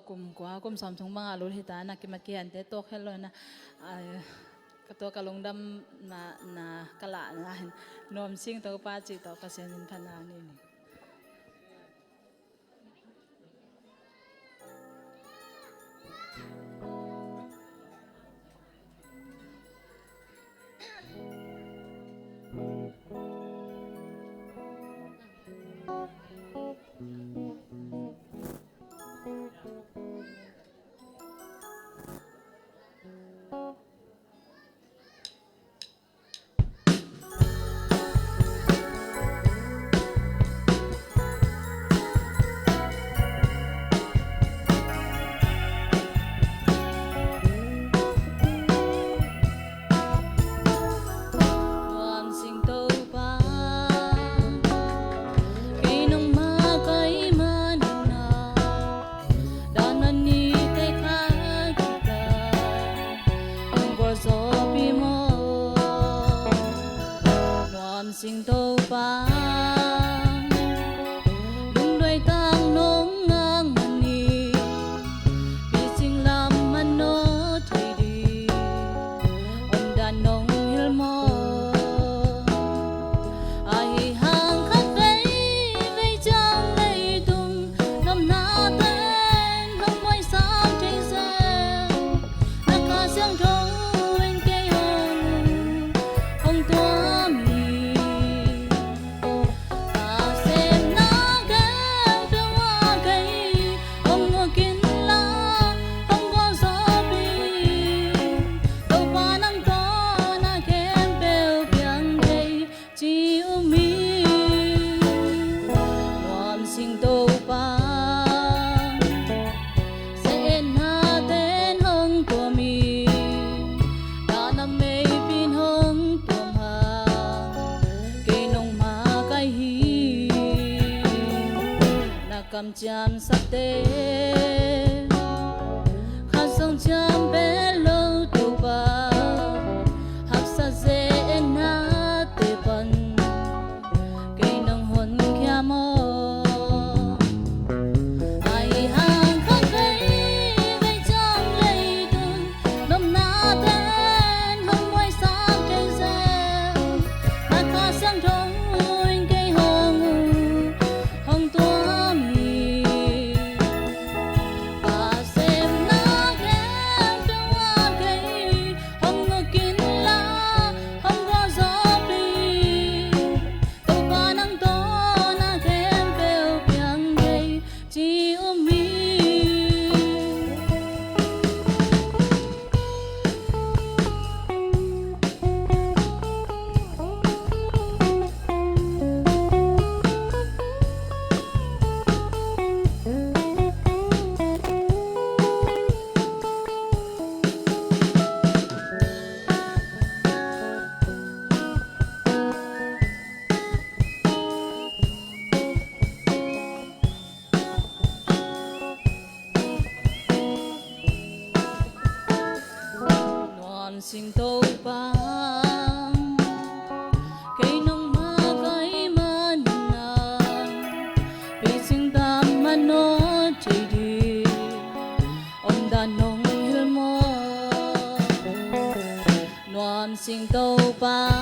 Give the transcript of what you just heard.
กลุ่มกว่ากุมสอมทงบังอาลุหิตานักกิมาเกียนเตโตเขลอยนะกตัวกะลงดำนากะละนะนอมซิงตัวป้าจิตัวกระเซ็นพันนานี่สิงโตป่าลุงด้วยตางน้องงางมันนี่ปีสิงลำมันโนไทยดีอมดานน้องฮิลมอไอห่างคักไกลไม่จังเลยตุงน้ำหน้าเต้นห้องไว้สามใจแสงนักกาเสียงทงเป็นแก่ห้องตัวcầm chạm sắp đến khát sông chạm bé lâu tù bà hấp xa dễ na tê bần cây nông hồn kia mơ ai hàng khắc cây gây trong lấy tuần nôm na tên hông ngoài sáng cây rêu mà khá sáng trông cây hồng hồng tuaสิงโตป่าcây nông ma cây man nànปีสิงตามมันโนใจดีอมดานน้องฮิลมอนวมสิงโตป่า